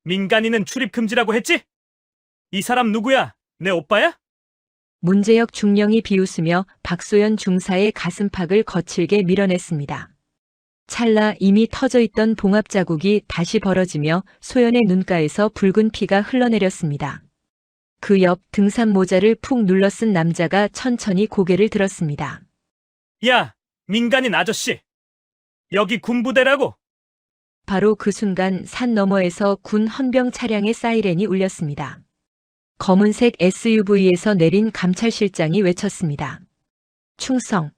민간인은 출입 금지라고 했지? 이 사람 누구야? 내 오빠야? 문재혁 중령이 비웃으며 박소연 중사의 가슴팍을 거칠게 밀어냈습니다. 찰나 이미 터져 있던 봉합 자국이 다시 벌어지며 소연의 눈가에서 붉은 피가 흘러내렸습니다. 그 옆 등산 모자를 푹 눌러 쓴 남자가 천천히 고개를 들었습니다. 야, 민간인 아저씨. 여기 군부대라고. 바로 그 순간 산 너머에서 군 헌병 차량의 사이렌이 울렸습니다. 검은색 SUV에서 내린 감찰실장이 외쳤습니다. 충성.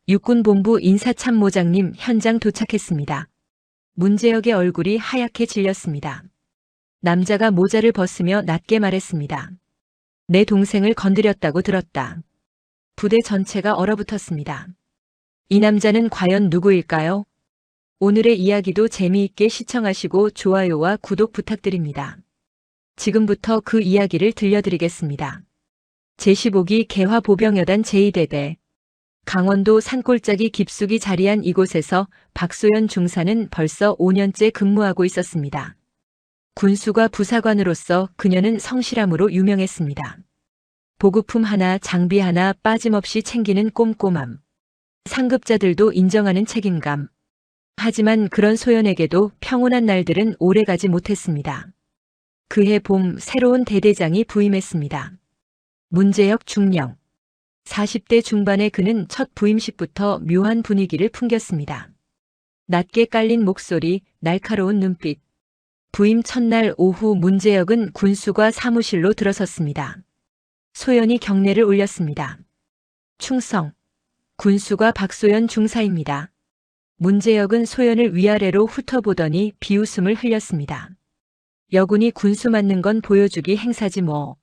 육군본부 인사참모장님 현장 도착했습니다. 문재혁의 얼굴이 하얗게 질렸습니다. 남자가 모자를 벗으며 낮게 말했습니다. 내 동생을 건드렸다고 들었다. 부대 전체가 얼어붙었습니다. 이 남자는 과연 누구일까요? 오늘의 이야기도 재미있게 시청하시고 좋아요와 구독 부탁드립니다. 지금부터 그 이야기를 들려드리겠습니다. 제15기 개화보병여단 제2대대 강원도 산골짜기 깊숙이 자리한 이곳에서 박소연 중사는 벌써 5년째 근무하고 있었습니다. 군수과 부사관으로서 그녀는 성실함으로 유명했습니다. 보급품 하나, 장비 하나 빠짐없이 챙기는 꼼꼼함. 상급자들도 인정하는 책임감. 하지만 그런 소연에게도 평온한 날들은 오래가지 못했습니다. 그해 봄 새로운 대대장이 부임했습니다. 문재혁 중령. 40대 중반의 그는 첫 부임식부터 묘한 분위기를 풍겼습니다. 낮게 깔린 목소리, 날카로운 눈빛. 부임 첫날 오후 문재혁은 군수과 사무실로 들어섰습니다. 소연이 경례를 올렸습니다. 충성. 군수가 박소연 중사입니다. 문재혁은 소연을 위아래로 훑어보더니 비웃음을 흘렸습니다. 여군이 군수 맞는 건 보여주기 행사지 뭐.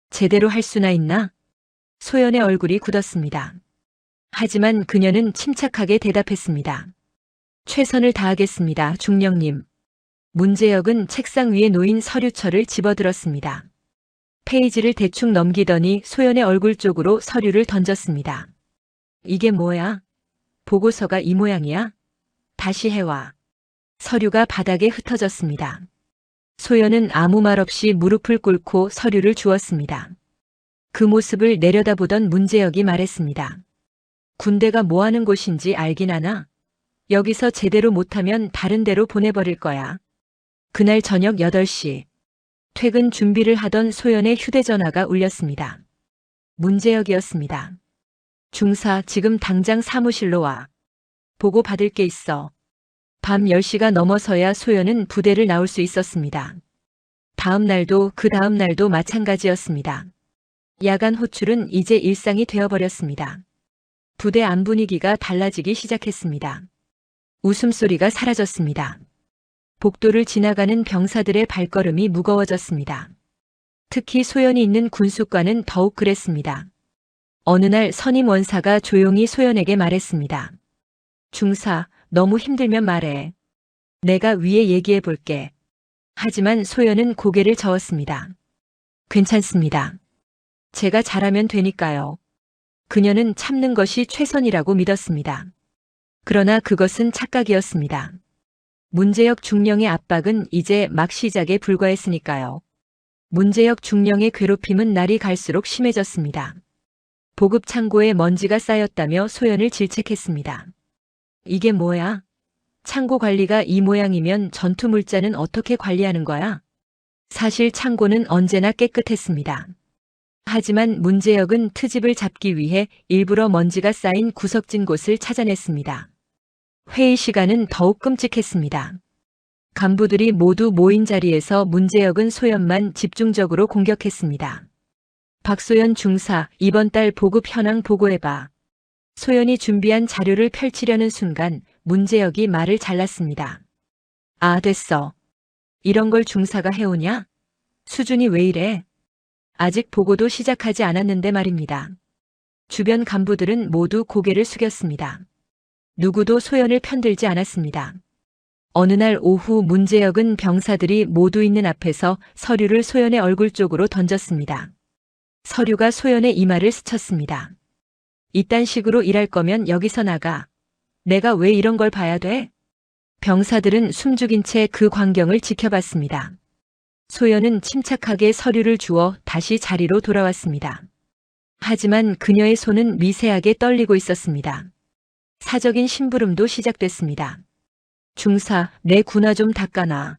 제대로 할 수나 있나? 소연의 얼굴이 굳었습니다. 하지만 그녀는 침착하게 대답했습니다. 최선을 다하겠습니다, 중령님. 문재혁은 책상 위에 놓인 서류철을 집어들었습니다. 페이지를 대충 넘기더니 소연의 얼굴 쪽으로 서류를 던졌습니다. 이게 뭐야? 보고서가 이 모양이야? 다시 해와. 서류가 바닥에 흩어졌습니다. 소연은 아무 말 없이 무릎을 꿇고 서류를 주었습니다. 그 모습을 내려다보던 문재혁이 말했습니다. 군대가 뭐 하는 곳인지 알긴 하나? 여기서 제대로 못하면 다른 데로 보내버릴 거야. 그날 저녁 8시. 퇴근 준비를 하던 소연의 휴대전화가 울렸습니다. 문재혁이었습니다. 중사, 지금 당장 사무실로 와. 보고 받을 게 있어. 밤 10시가 넘어서야 소연은 부대를 나올 수 있었습니다. 다음 날도 그 다음 날도 마찬가지였습니다. 야간 호출은 이제 일상이 되어버렸습니다. 부대 안 분위기가 달라지기 시작했습니다. 웃음소리가 사라졌습니다. 복도를 지나가는 병사들의 발걸음이 무거워졌습니다. 특히 소연이 있는 군수과는 더욱 그랬습니다. 어느 날 선임 원사가 조용히 소연에게 말했습니다. 중사, 너무 힘들면 말해. 내가 위에 얘기해 볼게. 하지만 소연은 고개를 저었습니다. 괜찮습니다. 제가 잘하면 되니까요. 그녀는 참는 것이 최선이라고 믿었습니다. 그러나 그것은 착각이었습니다. 문재혁 중령의 압박은 이제 막 시작에 불과했으니까요. 문재혁 중령의 괴롭힘은 날이 갈수록 심해졌습니다. 보급 창고에 먼지가 쌓였다며 소연을 질책했습니다. 이게 뭐야? 창고 관리가 이 모양이면 전투 물자는 어떻게 관리하는 거야? 사실 창고는 언제나 깨끗했습니다. 하지만 문재혁은 트집을 잡기 위해 일부러 먼지가 쌓인 구석진 곳을 찾아냈습니다. 회의 시간은 더욱 끔찍했습니다. 간부들이 모두 모인 자리에서 문재혁은 소연만 집중적으로 공격했습니다. 박소연 중사, 이번 달 보급 현황 보고해봐. 소연이 준비한 자료를 펼치려는 순간 문재혁이 말을 잘랐습니다. 아, 됐어. 이런 걸 중사가 해오냐? 수준이 왜 이래? 아직 보고도 시작하지 않았는데 말입니다. 주변 간부들은 모두 고개를 숙였습니다. 누구도 소연을 편들지 않았습니다. 어느 날 오후 문재혁은 병사들이 모두 있는 앞에서 서류를 소연의 얼굴 쪽으로 던졌습니다. 서류가 소연의 이마를 스쳤습니다. 이딴 식으로 일할 거면 여기서 나가. 내가 왜 이런 걸 봐야 돼? 병사들은 숨죽인 채 그 광경을 지켜봤습니다. 소연은 침착하게 서류를 주워 다시 자리로 돌아왔습니다. 하지만 그녀의 손은 미세하게 떨리고 있었습니다. 사적인 심부름도 시작됐습니다. 중사, 내 군화 좀 닦아놔.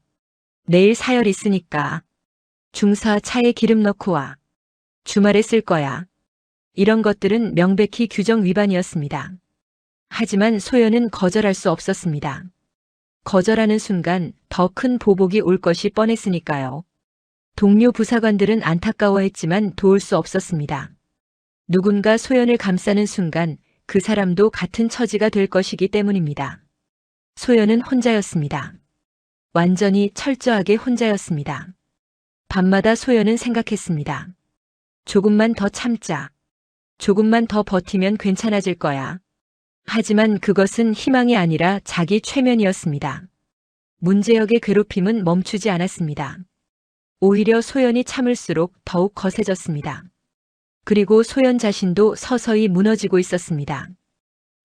내일 사열 있으니까. 중사, 차에 기름 넣고 와. 주말에 쓸 거야. 이런 것들은 명백히 규정 위반이었습니다. 하지만 소연은 거절할 수 없었습니다. 거절하는 순간 더 큰 보복이 올 것이 뻔했으니까요. 동료 부사관들은 안타까워했지만 도울 수 없었습니다. 누군가 소연을 감싸는 순간 그 사람도 같은 처지가 될 것이기 때문입니다. 소연은 혼자였습니다. 완전히 철저하게 혼자였습니다. 밤마다 소연은 생각했습니다. 조금만 더 참자. 조금만 더 버티면 괜찮아질 거야. 하지만 그것은 희망이 아니라 자기 최면이었습니다. 문제역의 괴롭힘은 멈추지 않았습니다. 오히려 소연이 참을수록 더욱 거세졌습니다. 그리고 소연 자신도 서서히 무너지고 있었습니다.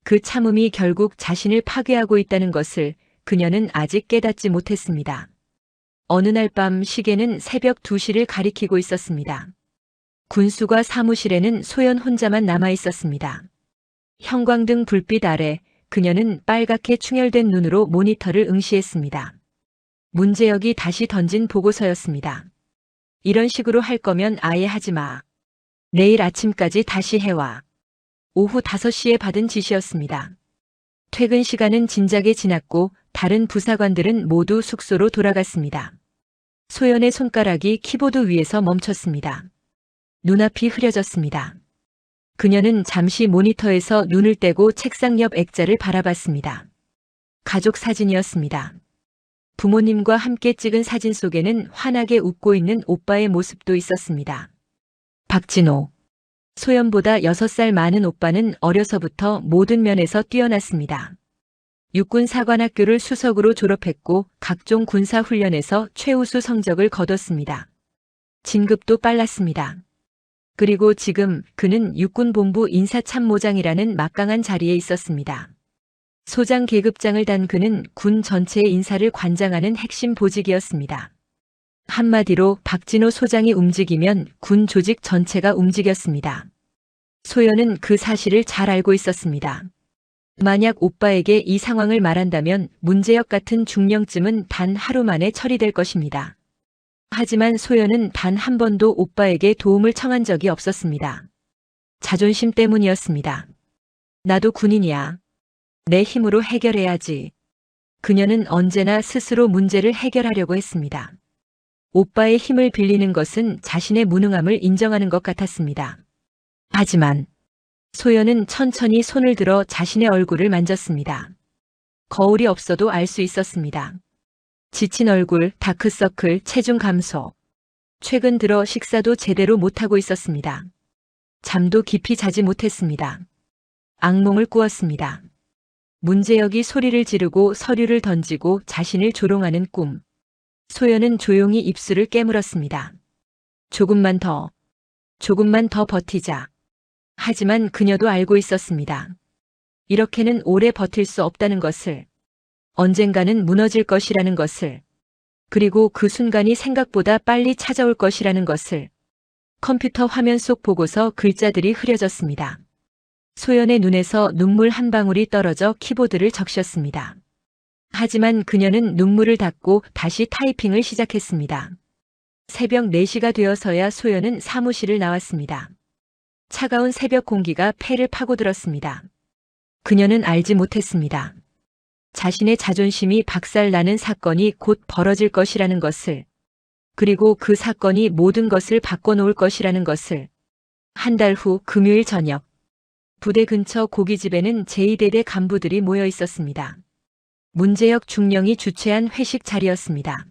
그 참음이 결국 자신을 파괴하고 있다는 것을 그녀는 아직 깨닫지 못했습니다. 어느 날 밤 시계는 새벽 2시를 가리키고 있었습니다. 군수가 사무실에는 소연 혼자만 남아 있었습니다. 형광등 불빛 아래 그녀는 빨갛게 충혈된 눈으로 모니터를 응시했습니다. 문제역이 다시 던진 보고서였습니다. 이런 식으로 할 거면 아예 하지 마. 내일 아침까지 다시 해와. 오후 5시에 받은 지시였습니다. 퇴근 시간은 진작에 지났고 다른 부사관들은 모두 숙소로 돌아갔습니다. 소연의 손가락이 키보드 위에서 멈췄습니다. 눈앞이 흐려졌습니다. 그녀는 잠시 모니터에서 눈을 떼고 책상 옆 액자를 바라봤습니다. 가족 사진이었습니다. 부모님과 함께 찍은 사진 속에는 환하게 웃고 있는 오빠의 모습도 있었습니다. 박진호. 소연보다 6살 많은 오빠는 어려서부터 모든 면에서 뛰어났습니다. 육군사관학교를 수석으로 졸업했고 각종 군사훈련에서 최우수 성적을 거뒀습니다. 진급도 빨랐습니다. 그리고 지금 그는 육군본부 인사참모장이라는 막강한 자리에 있었습니다. 소장 계급장을 단 그는 군 전체의 인사를 관장하는 핵심 보직이었습니다. 한마디로 박진호 소장이 움직이면 군 조직 전체가 움직였습니다. 소연은 그 사실을 잘 알고 있었습니다. 만약 오빠에게 이 상황을 말한다면 문제역 같은 중령쯤은 단 하루 만에 처리될 것입니다. 하지만 소연은 단 한 번도 오빠에게 도움을 청한 적이 없었습니다. 자존심 때문이었습니다. 나도 군인이야. 내 힘으로 해결해야지. 그녀는 언제나 스스로 문제를 해결하려고 했습니다. 오빠의 힘을 빌리는 것은 자신의 무능함을 인정하는 것 같았습니다. 하지만 소연은 천천히 손을 들어 자신의 얼굴을 만졌습니다. 거울이 없어도 알 수 있었습니다. 지친 얼굴, 다크서클, 체중 감소. 최근 들어 식사도 제대로 못하고 있었습니다. 잠도 깊이 자지 못했습니다. 악몽을 꾸었습니다. 문제역이 소리를 지르고 서류를 던지고 자신을 조롱하는 꿈. 소연은 조용히 입술을 깨물었습니다. 조금만 더 버티자. 하지만 그녀도 알고 있었습니다. 이렇게는 오래 버틸 수 없다는 것을. 언젠가는 무너질 것이라는 것을. 그리고 그 순간이 생각보다 빨리 찾아올 것이라는 것을. 컴퓨터 화면 속 보고서 글자들이 흐려졌습니다. 소연의 눈에서 눈물 한 방울이 떨어져 키보드를 적셨습니다. 하지만 그녀는 눈물을 닦고 다시 타이핑을 시작했습니다. 새벽 4시가 되어서야 소연은 사무실을 나왔습니다. 차가운 새벽 공기가 폐를 파고들었습니다. 그녀는 알지 못했습니다. 자신의 자존심이 박살나는 사건이 곧 벌어질 것이라는 것을. 그리고 그 사건이 모든 것을 바꿔놓을 것이라는 것을. 한 달 후 금요일 저녁. 부대 근처 고깃집에는 제2대대 간부들이 모여 있었습니다. 문제역 중령이 주최한 회식 자리였습니다.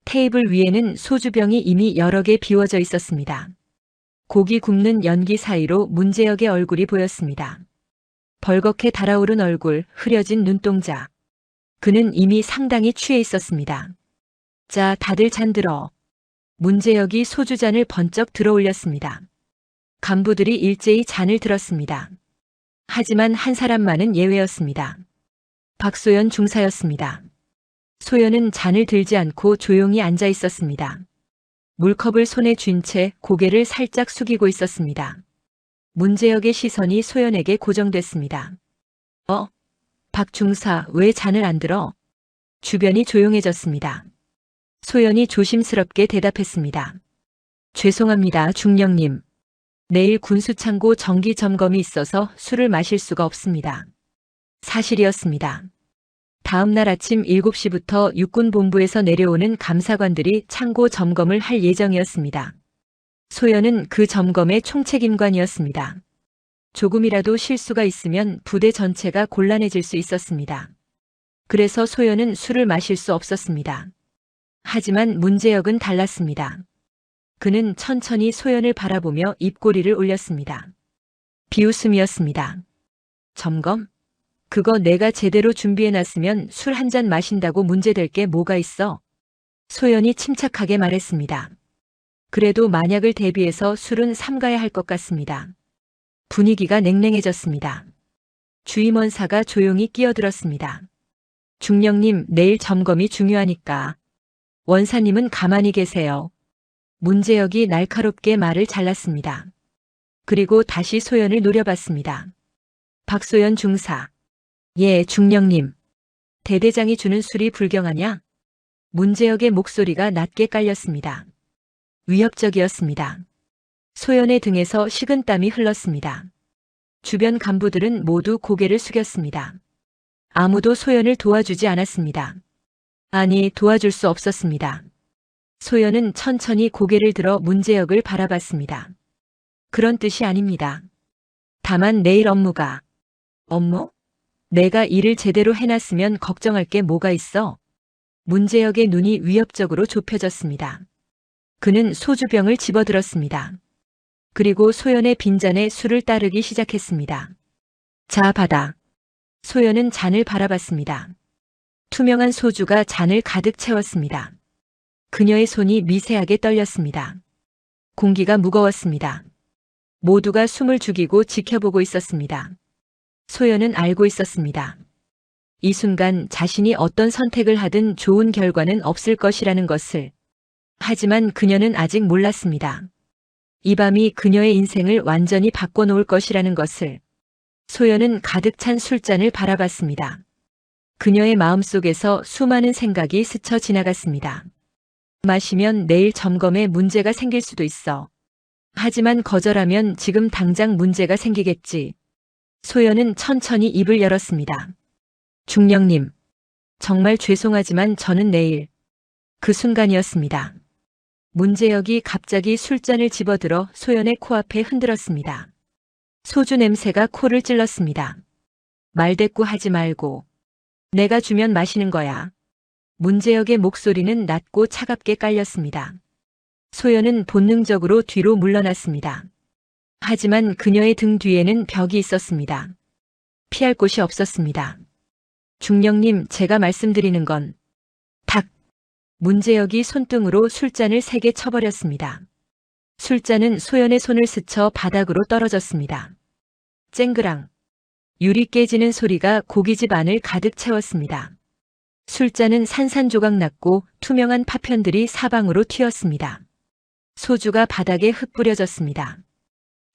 테이블 위에는 소주병이 이미 여러 개 비워져 있었습니다. 고기 굽는 연기 사이로 문제역의 얼굴이 보였습니다. 벌겋게 달아오른 얼굴, 흐려진 눈동자. 그는 이미 상당히 취해 있었습니다. 자, 다들 잔 들어. 문제역이 소주잔을 번쩍 들어 올렸습니다. 간부들이 일제히 잔을 들었습니다. 하지만 한 사람만은 예외였습니다. 박소연 중사였습니다. 소연은 잔을 들지 않고 조용히 앉아 있었습니다. 물컵을 손에 쥔 채 고개를 살짝 숙이고 있었습니다. 문재혁의 시선이 소연에게 고정됐습니다. 박 중사, 왜 잔을 안 들어? 주변이 조용해졌습니다. 소연이 조심스럽게 대답했습니다. 죄송합니다, 중령님. 내일 군수창고 정기 점검이 있어서 술을 마실 수가 없습니다. 사실이었습니다. 다음 날 아침 7시부터 육군본부에서 내려오는 감사관들이 창고 점검을 할 예정이었습니다. 소연은 그 점검의 총책임관이었습니다. 조금이라도 실수가 있으면 부대 전체가 곤란해질 수 있었습니다. 그래서 소연은 술을 마실 수 없었습니다. 하지만 문재혁은 달랐습니다. 그는 천천히 소연을 바라보며 입꼬리를 올렸습니다. 비웃음이었습니다. 점검? 그거 내가 제대로 준비해놨으면 술 한 잔 마신다고 문제될 게 뭐가 있어? 소연이 침착하게 말했습니다. 그래도 만약을 대비해서 술은 삼가야 할 것 같습니다. 분위기가 냉랭해졌습니다. 주임원사가 조용히 끼어들었습니다. 중령님, 내일 점검이 중요하니까. 원사님은 가만히 계세요. 문재혁이 날카롭게 말을 잘랐습니다. 그리고 다시 소연을 노려봤습니다. 박소연 중사. 예, 중령님. 대대장이 주는 술이 불경하냐? 문재혁의 목소리가 낮게 깔렸습니다. 위협적이었습니다. 소연의 등에서 식은땀이 흘렀습니다. 주변 간부들은 모두 고개를 숙였습니다. 아무도 소연을 도와주지 않았습니다. 아니, 도와줄 수 없었습니다. 소연은 천천히 고개를 들어 문재혁을 바라봤습니다. 그런 뜻이 아닙니다. 다만 내일 업무? 내가 일을 제대로 해놨으면 걱정할 게 뭐가 있어? 문재혁의 눈이 위협적으로 좁혀졌습니다. 그는 소주병을 집어들었습니다. 그리고 소연의 빈잔에 술을 따르기 시작했습니다. 자, 받아. 소연은 잔을 바라봤습니다. 투명한 소주가 잔을 가득 채웠습니다. 그녀의 손이 미세하게 떨렸습니다. 공기가 무거웠습니다. 모두가 숨을 죽이고 지켜보고 있었습니다. 소연은 알고 있었습니다. 이 순간 자신이 어떤 선택을 하든 좋은 결과는 없을 것이라는 것을. 하지만 그녀는 아직 몰랐습니다. 이 밤이 그녀의 인생을 완전히 바꿔놓을 것이라는 것을. 소연은 가득 찬 술잔을 바라봤습니다. 그녀의 마음속에서 수많은 생각이 스쳐 지나갔습니다. 마시면 내일 점검에 문제가 생길 수도 있어. 하지만 거절하면 지금 당장 문제가 생기겠지. 소연은 천천히 입을 열었습니다. 중령님, 정말 죄송하지만 저는 내일. 그 순간이었습니다. 문재혁이 갑자기 술잔을 집어들어 소연의 코앞에 흔들었습니다. 소주 냄새가 코를 찔렀습니다. 말대꾸 하지 말고. 내가 주면 마시는 거야. 문재혁의 목소리는 낮고 차갑게 깔렸습니다. 소연은 본능적으로 뒤로 물러났습니다. 하지만 그녀의 등 뒤에는 벽이 있었습니다. 피할 곳이 없었습니다. 중령님, 제가 말씀드리는 건. 닭. 문재혁이 손등으로 술잔을 세게 쳐버렸습니다. 술잔은 소연의 손을 스쳐 바닥으로 떨어졌습니다. 쨍그랑. 유리 깨지는 소리가 고깃집 안을 가득 채웠습니다. 술잔은 산산조각 났고 투명한 파편들이 사방으로 튀었습니다. 소주가 바닥에 흩뿌려졌습니다.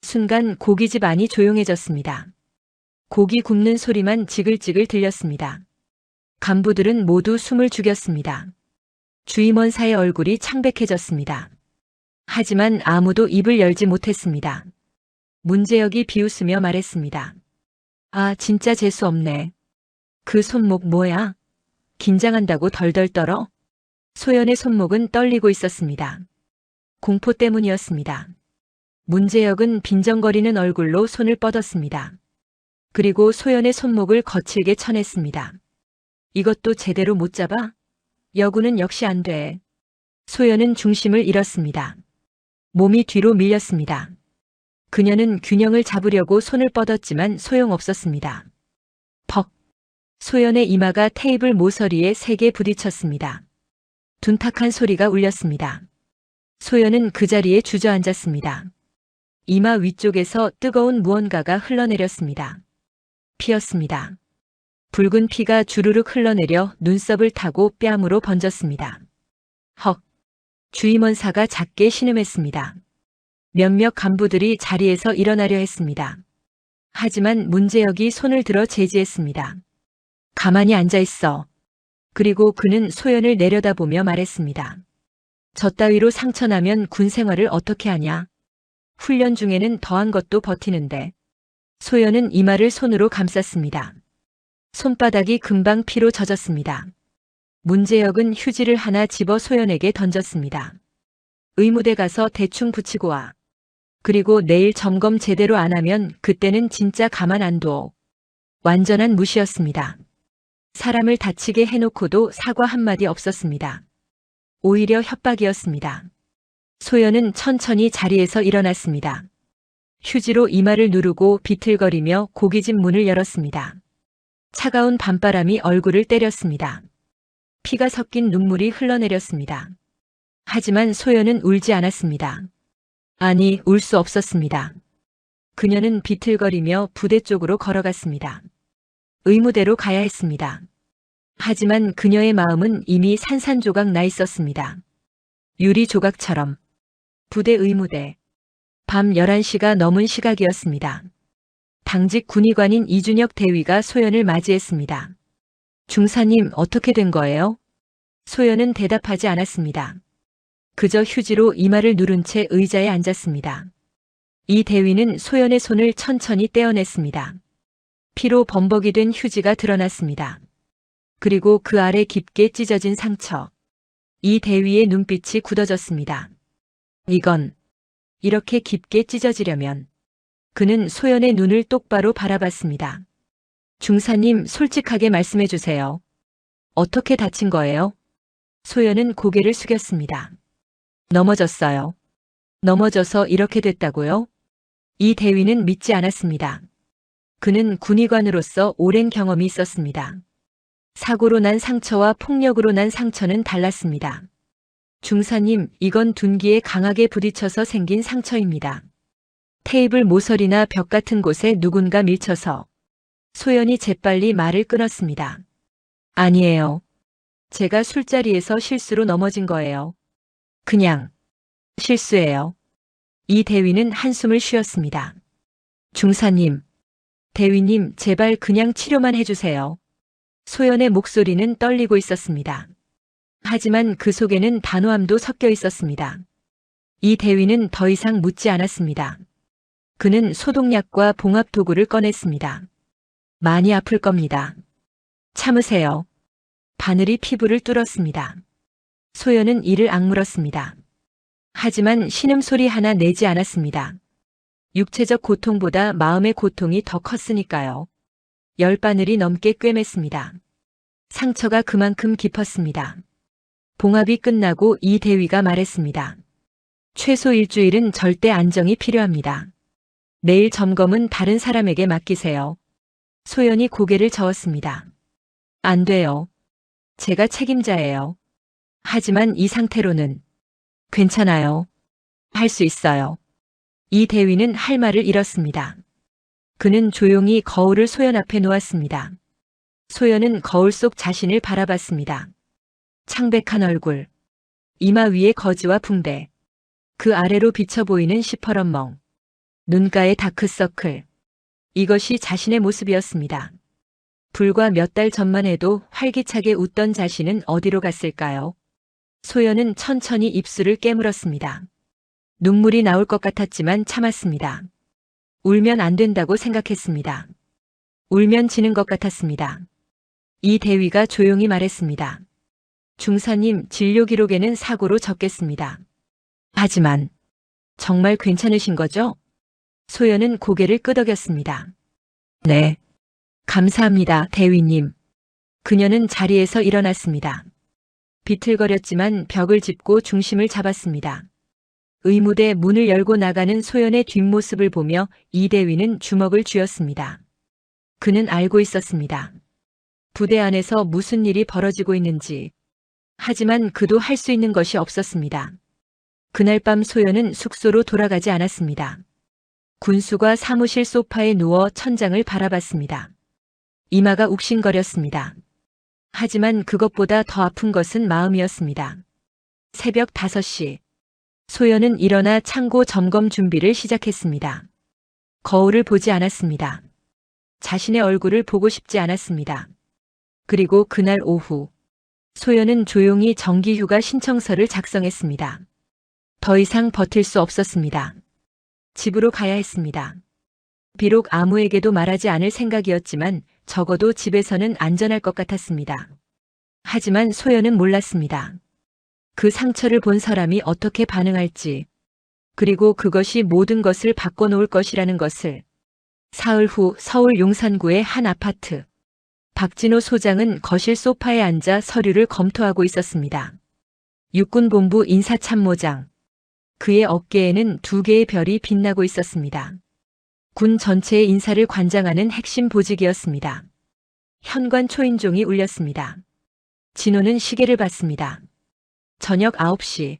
순간 고깃집 안이 조용해졌습니다. 고기 굽는 소리만 지글지글 들렸습니다. 간부들은 모두 숨을 죽였습니다. 주임원사의 얼굴이 창백해졌습니다. 하지만 아무도 입을 열지 못했습니다. 문재혁이 비웃으며 말했습니다. 아, 진짜 재수 없네. 그 손목 뭐야? 긴장한다고 덜덜 떨어? 소연의 손목은 떨리고 있었습니다. 공포 때문이었습니다. 문재혁은 빈정거리는 얼굴로 손을 뻗었습니다. 그리고 소연의 손목을 거칠게 쳐냈습니다. 이것도 제대로 못 잡아? 여구는 역시 안 돼. 소연은 중심을 잃었습니다. 몸이 뒤로 밀렸습니다. 그녀는 균형을 잡으려고 손을 뻗었지만 소용없었습니다. 퍽. 소연의 이마가 테이블 모서리에 세게 부딪혔습니다. 둔탁한 소리가 울렸습니다. 소연은 그 자리에 주저앉았습니다. 이마 위쪽에서 뜨거운 무언가가 흘러내렸습니다. 피였습니다. 붉은 피가 주르륵 흘러내려 눈썹을 타고 뺨으로 번졌습니다. 헉. 주임원사가 작게 신음했습니다. 몇몇 간부들이 자리에서 일어나려 했습니다. 하지만 문재혁이 손을 들어 제지했습니다. 가만히 앉아 있어. 그리고 그는 소연을 내려다보며 말했습니다. 저 따위로 상처나면 군 생활을 어떻게 하냐? 훈련 중에는 더한 것도 버티는데. 소연은 이마를 손으로 감쌌습니다. 손바닥이 금방 피로 젖었습니다. 문재혁은 휴지를 하나 집어 소연에게 던졌습니다. 의무대 가서 대충 붙이고 와. 그리고 내일 점검 제대로 안 하면 그때는 진짜 가만 안 둬. 완전한 무시였습니다. 사람을 다치게 해놓고도 사과 한마디 없었습니다. 오히려 협박이었습니다. 소연은 천천히 자리에서 일어났습니다. 휴지로 이마를 누르고 비틀거리며 고기집 문을 열었습니다. 차가운 밤바람이 얼굴을 때렸습니다. 피가 섞인 눈물이 흘러내렸습니다. 하지만 소연은 울지 않았습니다. 아니, 울 수 없었습니다. 그녀는 비틀거리며 부대 쪽으로 걸어갔습니다. 의무대로 가야 했습니다. 하지만 그녀의 마음은 이미 산산조각 나 있었습니다. 유리 조각처럼. 부대 의무대. 밤 11시가 넘은 시각이었습니다. 당직 군의관인 이준혁 대위가 소연을 맞이했습니다. 중사님, 어떻게 된 거예요? 소연은 대답하지 않았습니다. 그저 휴지로 이마를 누른 채 의자에 앉았습니다. 이 대위는 소연의 손을 천천히 떼어냈습니다. 피로 범벅이 된 휴지가 드러났습니다. 그리고 그 아래 깊게 찢어진 상처. 이 대위의 눈빛이 굳어졌습니다. 이건 이렇게 깊게 찢어지려면. 그는 소연의 눈을 똑바로 바라봤습니다. 중사님, 솔직하게 말씀해 주세요. 어떻게 다친 거예요? 소연은 고개를 숙였습니다. 넘어졌어요. 넘어져서 이렇게 됐다고요? 이 대위는 믿지 않았습니다. 그는 군의관으로서 오랜 경험이 있었습니다. 사고로 난 상처와 폭력으로 난 상처는 달랐습니다. 중사님, 이건 둔기에 강하게 부딪혀서 생긴 상처입니다. 테이블 모서리나 벽 같은 곳에 누군가 밀쳐서. 소연이 재빨리 말을 끊었습니다. 아니에요. 제가 술자리에서 실수로 넘어진 거예요. 그냥 실수예요. 이 대위는 한숨을 쉬었습니다. 중사님, 대위님, 제발 그냥 치료만 해주세요. 소연의 목소리는 떨리고 있었습니다. 하지만 그 속에는 단호함도 섞여 있었습니다. 이 대위는 더 이상 묻지 않았습니다. 그는 소독약과 봉합 도구를 꺼냈습니다. 많이 아플 겁니다. 참으세요. 바늘이 피부를 뚫었습니다. 소연은 이를 악물었습니다. 하지만 신음소리 하나 내지 않았습니다. 육체적 고통보다 마음의 고통이 더 컸으니까요. 10바늘이 넘게 꿰맸습니다. 상처가 그만큼 깊었습니다. 봉합이 끝나고 이 대위가 말했습니다. 최소 일주일은 절대 안정이 필요합니다. 내일 점검은 다른 사람에게 맡기세요. 소연이 고개를 저었습니다. 안 돼요. 제가 책임자예요. 하지만 이 상태로는. 괜찮아요. 할 수 있어요. 이 대위는 할 말을 잃었습니다. 그는 조용히 거울을 소연 앞에 놓았습니다. 소연은 거울 속 자신을 바라봤습니다. 창백한 얼굴, 이마 위에 거지와 붕대, 그 아래로 비쳐 보이는 시퍼런 멍, 눈가에 다크서클. 이것이 자신의 모습이었습니다. 불과 몇 달 전만 해도 활기차게 웃던 자신은 어디로 갔을까요? 소연은 천천히 입술을 깨물었습니다. 눈물이 나올 것 같았지만 참았습니다. 울면 안 된다고 생각했습니다. 울면 지는 것 같았습니다. 이 대위가 조용히 말했습니다. 중사님, 진료 기록에는 사고로 적겠습니다. 하지만 정말 괜찮으신 거죠? 소연은 고개를 끄덕였습니다. 네. 감사합니다, 대위님. 그녀는 자리에서 일어났습니다. 비틀거렸지만 벽을 짚고 중심을 잡았습니다. 의무대 문을 열고 나가는 소연의 뒷모습을 보며 이 대위는 주먹을 쥐었습니다. 그는 알고 있었습니다. 부대 안에서 무슨 일이 벌어지고 있는지. 하지만 그도 할 수 있는 것이 없었습니다. 그날 밤 소연은 숙소로 돌아가지 않았습니다. 군수가 사무실 소파에 누워 천장을 바라봤습니다. 이마가 욱신거렸습니다. 하지만 그것보다 더 아픈 것은 마음이었습니다. 새벽 5시. 소연은 일어나 창고 점검 준비를 시작했습니다. 거울을 보지 않았습니다. 자신의 얼굴을 보고 싶지 않았습니다. 그리고 그날 오후, 소연은 조용히 정기휴가 신청서를 작성했습니다. 더 이상 버틸 수 없었습니다. 집으로 가야 했습니다. 비록 아무에게도 말하지 않을 생각이었지만 적어도 집에서는 안전할 것 같았습니다. 하지만 소연은 몰랐습니다. 그 상처를 본 사람이 어떻게 반응할지, 그리고 그것이 모든 것을 바꿔놓을 것이라는 것을. 사흘 후 서울 용산구의 한 아파트. 박진호 소장은 거실 소파에 앉아 서류를 검토하고 있었습니다. 육군본부 인사참모장. 그의 어깨에는 2개의 별이 빛나고 있었습니다. 군 전체의 인사를 관장하는 핵심 보직이었습니다. 현관 초인종이 울렸습니다. 진호는 시계를 봤습니다. 저녁 9시.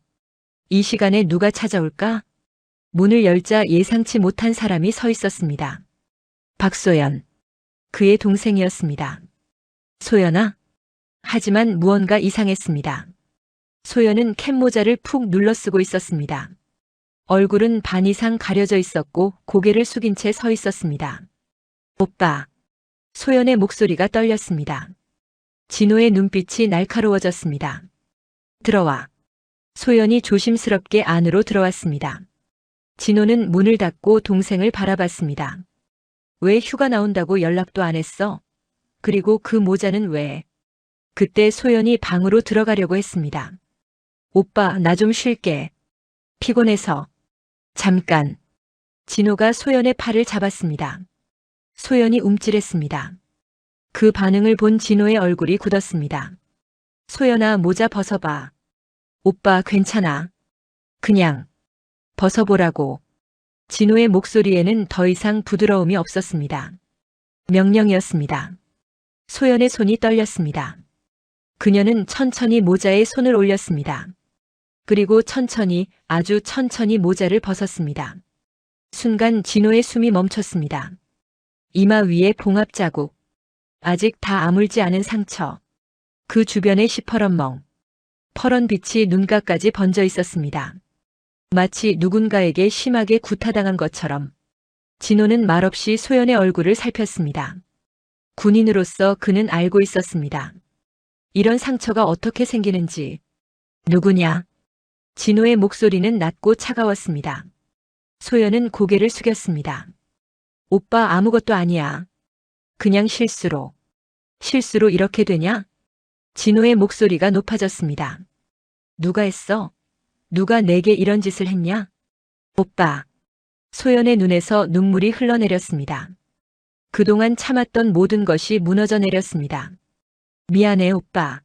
이 시간에 누가 찾아올까? 문을 열자 예상치 못한 사람이 서 있었습니다. 박소연. 그의 동생이었습니다. 소연아? 하지만 무언가 이상했습니다. 소연은 캡모자를 푹 눌러 쓰고 있었습니다. 얼굴은 반 이상 가려져 있었고 고개를 숙인 채 서 있었습니다. 오빠. 소연의 목소리가 떨렸습니다. 진호의 눈빛이 날카로워졌습니다. 들어와. 소연이 조심스럽게 안으로 들어왔습니다. 진호는 문을 닫고 동생을 바라봤습니다. 왜 휴가 나온다고 연락도 안 했어? 그리고 그 모자는 왜? 그때 소연이 방으로 들어가려고 했습니다. 오빠, 나 좀 쉴게. 피곤해서. 잠깐. 진호가 소연의 팔을 잡았습니다. 소연이 움찔했습니다. 그 반응을 본 진호의 얼굴이 굳었습니다. 소연아, 모자 벗어봐. 오빠, 괜찮아. 그냥 벗어보라고. 진호의 목소리에는 더 이상 부드러움이 없었습니다. 명령이었습니다. 소연의 손이 떨렸습니다. 그녀는 천천히 모자에 손을 올렸습니다. 그리고 천천히, 아주 천천히 모자를 벗었습니다. 순간 진호의 숨이 멈췄습니다. 이마 위에 봉합 자국. 아직 다 아물지 않은 상처. 그 주변에 시퍼런 멍. 퍼런 빛이 눈가까지 번져 있었습니다. 마치 누군가에게 심하게 구타당한 것처럼. 진호는 말없이 소연의 얼굴을 살폈습니다. 군인으로서 그는 알고 있었습니다. 이런 상처가 어떻게 생기는지. 누구냐? 진호의 목소리는 낮고 차가웠습니다. 소연은 고개를 숙였습니다. 오빠, 아무것도 아니야. 그냥 실수로. 실수로 이렇게 되냐? 진호의 목소리가 높아졌습니다. 누가 했어? 누가 내게 이런 짓을 했냐? 오빠. 소연의 눈에서 눈물이 흘러내렸습니다. 그동안 참았던 모든 것이 무너져 내렸습니다. 미안해, 오빠.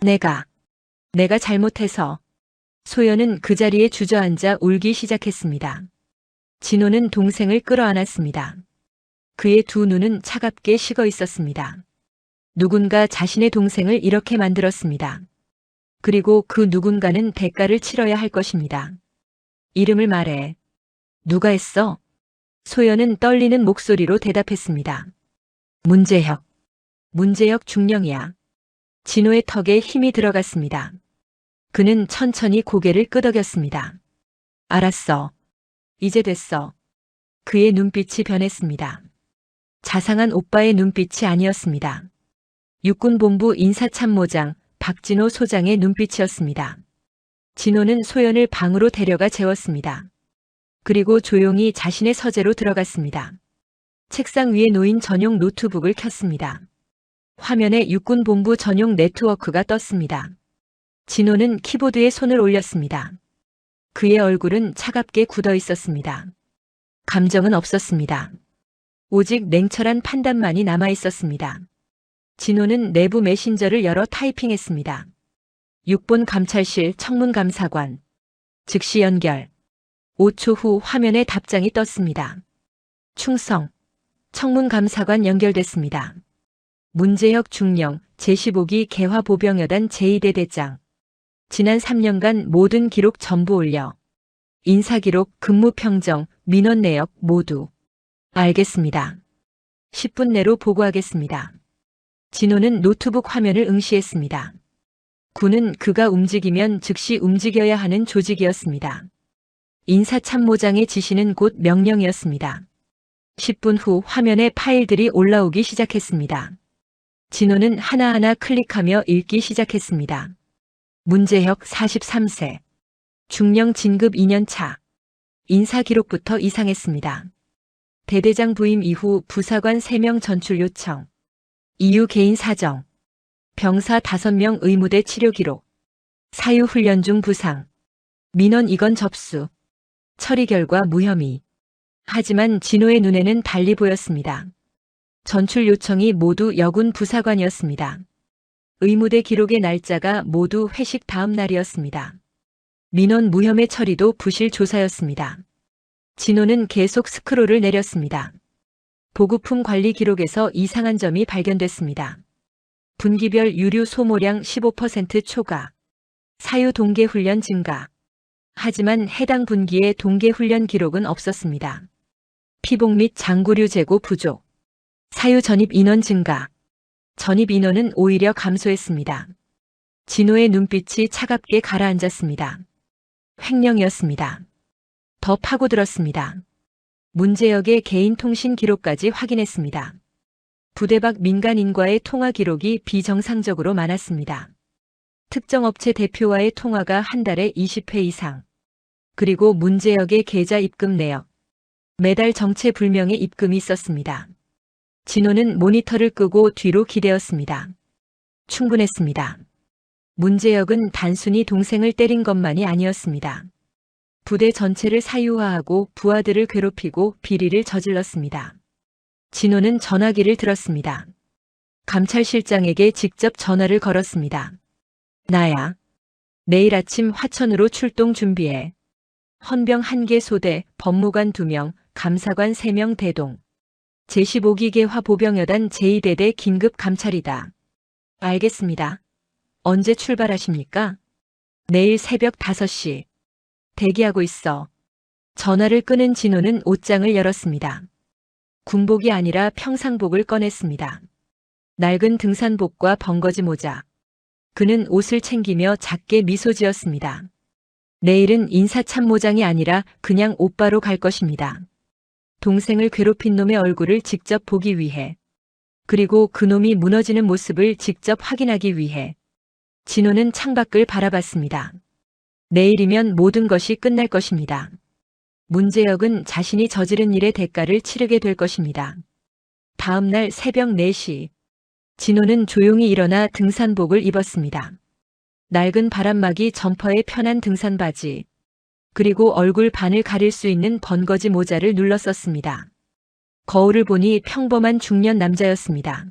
내가 잘못해서. 소연은 그 자리에 주저앉아 울기 시작했습니다. 진호는 동생을 끌어안았습니다. 그의 두 눈은 차갑게 식어 있었습니다. 누군가 자신의 동생을 이렇게 만들었습니다. 그리고 그 누군가는 대가를 치러야 할 것입니다. 이름을 말해. 누가 했어? 소연은 떨리는 목소리로 대답했습니다. 문재혁. 문재혁 중령이야. 진호의 턱에 힘이 들어갔습니다. 그는 천천히 고개를 끄덕였습니다. 알았어. 이제 됐어. 그의 눈빛이 변했습니다. 자상한 오빠의 눈빛이 아니었습니다. 육군본부 인사참모장 박진호 소장의 눈빛이었습니다. 진호는 소연을 방으로 데려가 재웠습니다. 그리고 조용히 자신의 서재로 들어갔습니다. 책상 위에 놓인 전용 노트북을 켰습니다. 화면에 육군본부 전용 네트워크가 떴습니다. 진호는 키보드에 손을 올렸습니다. 그의 얼굴은 차갑게 굳어 있었습니다. 감정은 없었습니다. 오직 냉철한 판단만이 남아 있었습니다. 진호는 내부 메신저를 열어 타이핑했습니다. 6본 감찰실 청문감사관. 즉시 연결. 5초 후 화면에 답장이 떴습니다. 충성. 청문감사관 연결됐습니다. 문재혁 중령 제15기 개화보병여단 제2대 대장. 지난 3년간 모든 기록 전부 올려. 인사기록, 근무평정, 민원 내역 모두. 알겠습니다. 10분 내로 보고하겠습니다. 진호는 노트북 화면을 응시했습니다. 군은 그가 움직이면 즉시 움직여야 하는 조직이었습니다. 인사참모장의 지시는 곧 명령이었습니다. 10분 후 화면에 파일들이 올라오기 시작했습니다. 진호는 하나하나 클릭하며 읽기 시작했습니다. 문재혁 43세. 중령 진급 2년차. 인사기록부터 이상했습니다. 대대장 부임 이후 부사관 3명 전출 요청. 이유 개인 사정. 병사 5명 의무대 치료 기록. 사유 훈련 중 부상. 민원 이건 접수. 처리 결과 무혐의. 하지만 진호의 눈에는 달리 보였습니다. 전출 요청이 모두 여군 부사관이었습니다. 의무대 기록의 날짜가 모두 회식 다음 날이었습니다. 민원 무혐의 처리도 부실 조사였습니다. 진호는 계속 스크롤을 내렸습니다. 보급품 관리 기록에서 이상한 점이 발견됐습니다. 분기별 유류 소모량 15% 초과. 사유 동계 훈련 증가. 하지만 해당 분기에 동계 훈련 기록은 없었습니다. 피복 및 장구류 재고 부족. 사유 전입 인원 증가. 전입 인원은 오히려 감소했습니다. 진호의 눈빛이 차갑게 가라앉았습니다. 횡령이었습니다. 더 파고들었습니다. 문재혁의 개인 통신 기록까지 확인했습니다. 부대 밖 민간인과의 통화 기록이 비정상적으로 많았습니다. 특정 업체 대표와의 통화가 한 달에 20회 이상. 그리고 문재혁의 계좌 입금 내역. 매달 정체불명의 입금이 있었습니다. 진호는 모니터를 끄고 뒤로 기대었습니다. 충분했습니다. 문재혁은 단순히 동생을 때린 것만이 아니었습니다. 부대 전체를 사유화하고 부하들을 괴롭히고 비리를 저질렀습니다. 진호는 전화기를 들었습니다. 감찰실장에게 직접 전화를 걸었습니다. 나야. 내일 아침 화천으로 출동 준비해. 헌병 1개 소대, 법무관 2명, 감사관 3명 대동. 제15기계화 보병여단 제2대대 긴급 감찰이다. 알겠습니다. 언제 출발하십니까? 내일 새벽 5시. 대기하고 있어. 전화를 끄는 진호는 옷장을 열었습니다. 군복이 아니라 평상복을 꺼냈습니다. 낡은 등산복과 벙거지 모자. 그는 옷을 챙기며 작게 미소 지었습니다. 내일은 인사참모장이 아니라 그냥 오빠로 갈 것입니다. 동생을 괴롭힌 놈의 얼굴을 직접 보기 위해. 그리고 그놈이 무너지는 모습을 직접 확인하기 위해. 진호는 창밖을 바라봤습니다. 내일이면 모든 것이 끝날 것입니다. 문재혁은 자신이 저지른 일의 대가를 치르게 될 것입니다. 다음 날 새벽 4시. 진호는 조용히 일어나 등산복을 입었습니다. 낡은 바람막이 점퍼에 편한 등산 바지. 그리고 얼굴 반을 가릴 수 있는 번거지 모자를 눌렀었습니다. 거울을 보니 평범한 중년 남자였습니다.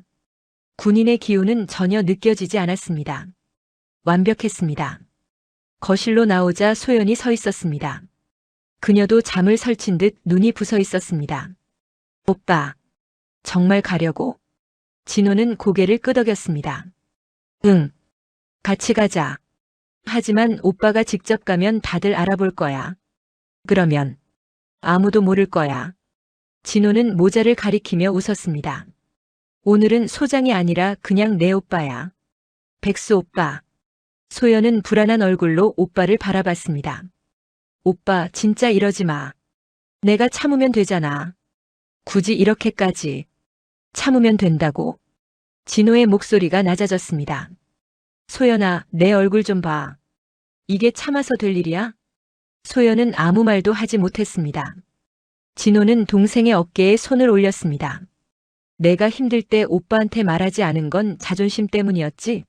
군인의 기운은 전혀 느껴지지 않았습니다. 완벽했습니다. 거실로 나오자 소연이 서 있었습니다. 그녀도 잠을 설친 듯 눈이 부서 있었습니다. 오빠, 정말 가려고? 진호는 고개를 끄덕였습니다. 응, 같이 가자. 하지만 오빠가 직접 가면 다들 알아볼 거야. 그러면 아무도 모를 거야. 진호는 모자를 가리키며 웃었습니다. 오늘은 소장이 아니라 그냥 내 오빠야. 백수 오빠. 소연은 불안한 얼굴로 오빠를 바라봤습니다. 오빠, 진짜 이러지 마. 내가 참으면 되잖아. 굳이 이렇게까지. 참으면 된다고. 진호의 목소리가 낮아졌습니다. 소연아, 내 얼굴 좀 봐. 이게 참아서 될 일이야? 소연은 아무 말도 하지 못했습니다. 진호는 동생의 어깨에 손을 올렸습니다. 내가 힘들 때 오빠한테 말하지 않은 건 자존심 때문이었지?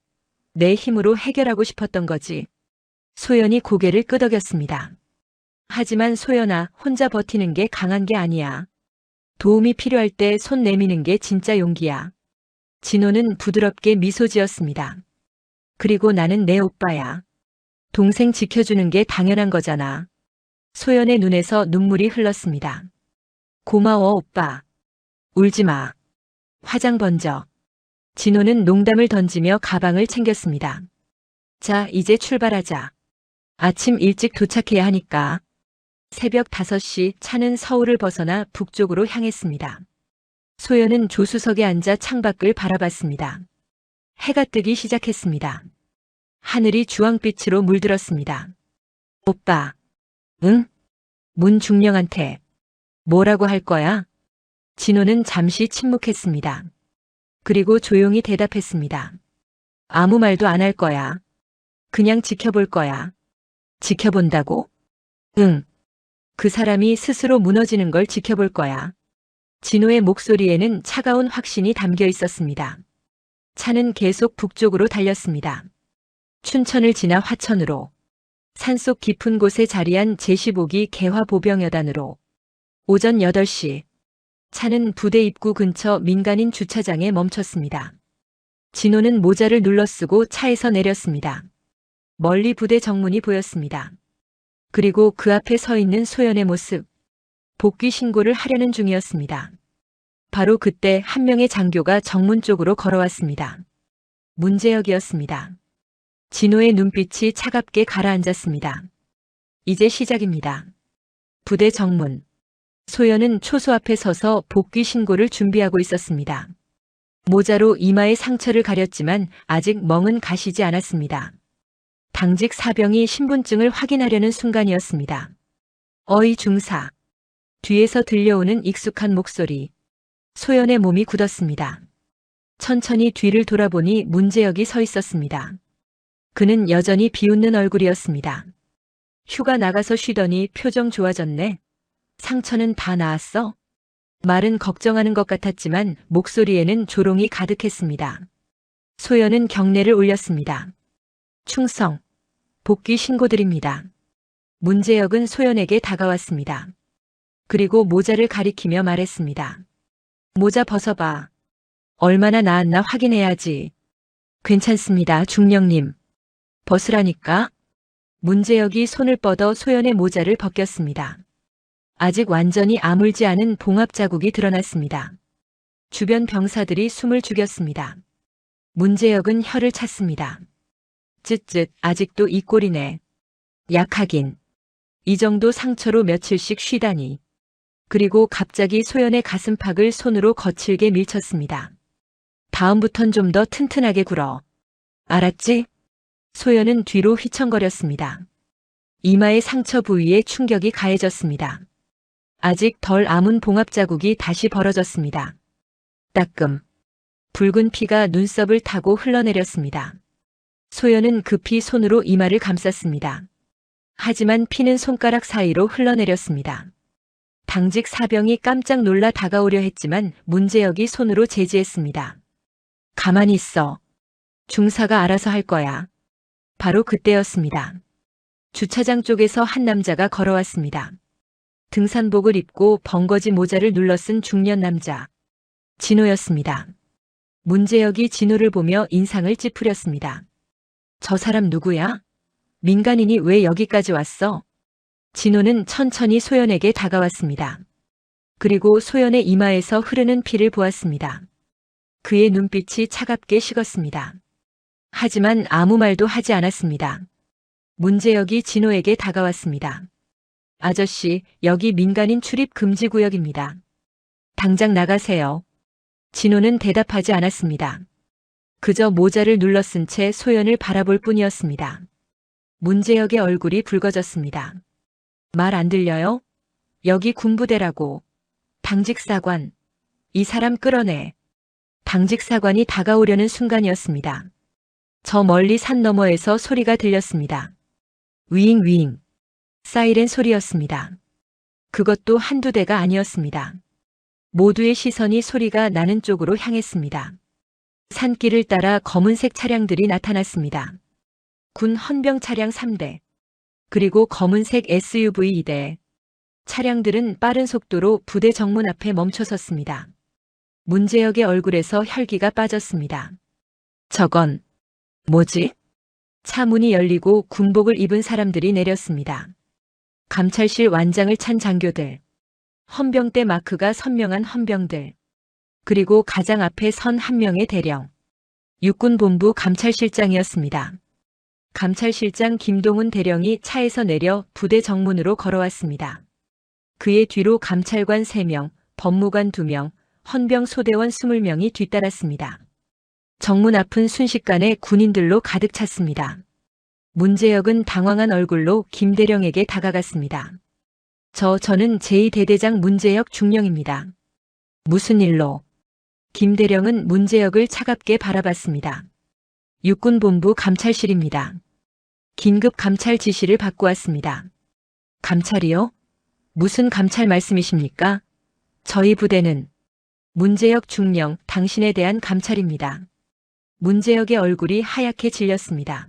내 힘으로 해결하고 싶었던 거지. 소연이 고개를 끄덕였습니다. 하지만 소연아, 혼자 버티는 게 강한 게 아니야. 도움이 필요할 때 손 내미는 게 진짜 용기야. 진호는 부드럽게 미소 지었습니다. 그리고 나는 내 오빠야. 동생 지켜주는 게 당연한 거잖아. 소연의 눈에서 눈물이 흘렀습니다. 고마워, 오빠. 울지 마. 화장 번져. 진호는 농담을 던지며 가방을 챙겼습니다. 자, 이제 출발하자. 아침 일찍 도착해야 하니까. 새벽 5시 차는 서울을 벗어나 북쪽으로 향했습니다. 소연은 조수석에 앉아 창밖을 바라봤습니다. 해가 뜨기 시작했습니다. 하늘이 주황빛으로 물들었습니다. 오빠. 응? 문중령한테 뭐라고 할 거야? 진호는 잠시 침묵했습니다. 그리고 조용히 대답했습니다. 아무 말도 안 할 거야. 그냥 지켜볼 거야. 지켜본다고? 응. 그 사람이 스스로 무너지는 걸 지켜볼 거야. 진호의 목소리에는 차가운 확신이 담겨 있었습니다. 차는 계속 북쪽으로 달렸습니다. 춘천을 지나 화천으로, 산속 깊은 곳에 자리한 제15기 개화보병여단으로. 오전 8시, 차는 부대 입구 근처 민간인 주차장에 멈췄습니다. 진호는 모자를 눌러쓰고 차에서 내렸습니다. 멀리 부대 정문이 보였습니다. 그리고 그 앞에 서 있는 소연의 모습, 복귀 신고를 하려는 중이었습니다. 바로 그때 한 명의 장교가 정문 쪽으로 걸어왔습니다. 문재혁이었습니다. 진호의 눈빛이 차갑게 가라앉았습니다. 이제 시작입니다. 부대 정문. 소연은 초소 앞에 서서 복귀 신고를 준비하고 있었습니다. 모자로 이마의 상처를 가렸지만 아직 멍은 가시지 않았습니다. 당직 사병이 신분증을 확인하려는 순간이었습니다. 어이 중사. 뒤에서 들려오는 익숙한 목소리. 소연의 몸이 굳었습니다. 천천히 뒤를 돌아보니 문재혁이 서 있었습니다. 그는 여전히 비웃는 얼굴이었습니다. 휴가 나가서 쉬더니 표정 좋아졌네. 상처는 다 나았어? 말은 걱정하는 것 같았지만 목소리에는 조롱이 가득했습니다. 소연은 경례를 올렸습니다. 충성. 복귀 신고드립니다. 문재혁은 소연에게 다가왔습니다. 그리고 모자를 가리키며 말했습니다. 모자 벗어봐. 얼마나 나았나 확인해야지. 괜찮습니다, 중령님. 벗으라니까. 문재혁이 손을 뻗어 소연의 모자를 벗겼습니다. 아직 완전히 아물지 않은 봉합 자국이 드러났습니다. 주변 병사들이 숨을 죽였습니다. 문재혁은 혀를 찼습니다. 쯧쯧, 아직도 이 꼴이네. 약하긴. 이 정도 상처로 며칠씩 쉬다니. 그리고 갑자기 소연의 가슴팍을 손으로 거칠게 밀쳤습니다. 다음부턴 좀 더 튼튼하게 굴어. 알았지? 소연은 뒤로 휘청거렸습니다. 이마의 상처 부위에 충격이 가해졌습니다. 아직 덜 아문 봉합 자국이 다시 벌어졌습니다. 따끔. 붉은 피가 눈썹을 타고 흘러내렸습니다. 소연은 급히 손으로 이마를 감쌌습니다. 하지만 피는 손가락 사이로 흘러내렸습니다. 당직 사병이 깜짝 놀라 다가오려 했지만 문재혁이 손으로 제지했습니다. 가만히 있어. 중사가 알아서 할 거야. 바로 그때였습니다. 주차장 쪽에서 한 남자가 걸어왔습니다. 등산복을 입고 벙거지 모자를 눌러쓴 중년 남자. 진호였습니다. 문재혁이 진호를 보며 인상을 찌푸렸습니다. 저 사람 누구야? 민간인이 왜 여기까지 왔어? 진호는 천천히 소연에게 다가왔습니다. 그리고 소연의 이마에서 흐르는 피를 보았습니다. 그의 눈빛이 차갑게 식었습니다. 하지만 아무 말도 하지 않았습니다. 문재혁이 진호에게 다가왔습니다. 아저씨, 여기 민간인 출입 금지 구역입니다. 당장 나가세요. 진호는 대답하지 않았습니다. 그저 모자를 눌러쓴 채 소연을 바라볼 뿐이었습니다. 문재혁의 얼굴이 붉어졌습니다. 말 안 들려요? 여기 군부대라고. 당직사관. 이 사람 끌어내. 당직사관이 다가오려는 순간이었습니다. 저 멀리 산 너머에서 소리가 들렸습니다. 위잉 위잉. 사이렌 소리였습니다. 그것도 한두 대가 아니었습니다. 모두의 시선이 소리가 나는 쪽으로 향했습니다. 산길을 따라 검은색 차량들이 나타났습니다. 군 헌병 차량 3대, 그리고 검은색 SUV 2대. 차량들은 빠른 속도로 부대 정문 앞에 멈춰섰습니다. 문재혁의 얼굴에서 혈기가 빠졌습니다. 저건 뭐지? 차 문이 열리고 군복을 입은 사람들이 내렸습니다. 감찰실 완장을 찬 장교들, 헌병대 마크가 선명한 헌병들, 그리고 가장 앞에 선 한 명의 대령. 육군본부 감찰실장이었습니다. 감찰실장 김동훈 대령이 차에서 내려 부대 정문으로 걸어왔습니다. 그의 뒤로 감찰관 3명, 법무관 2명, 헌병 소대원 20명이 뒤따랐습니다. 정문 앞은 순식간에 군인들로 가득 찼습니다. 문재혁은 당황한 얼굴로 김대령에게 다가갔습니다. 저는 제2대대장 문재혁 중령입니다. 무슨 일로? 김대령은 문재혁을 차갑게 바라봤습니다. 육군본부 감찰실입니다. 긴급 감찰 지시를 받고 왔습니다. 감찰이요? 무슨 감찰 말씀이십니까? 저희 부대는 문재혁 중령, 당신에 대한 감찰입니다. 문재혁의 얼굴이 하얗게 질렸습니다.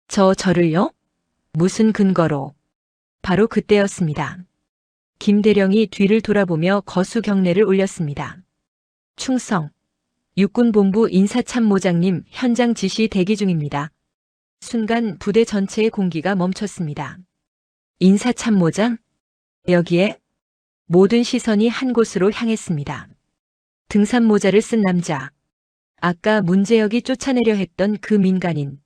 저를요? 무슨 근거로? 바로 그때였습니다. 김대령이 뒤를 돌아보며 거수 경례를 올렸습니다. 충성. 육군본부 인사참모장님 현장 지시 대기 중입니다. 순간 부대 전체의 공기가 멈췄습니다. 인사참모장? 여기에? 모든 시선이 한 곳으로 향했습니다. 등산모자를 쓴 남자. 아까 문재혁이 쫓아내려 했던 그 민간인.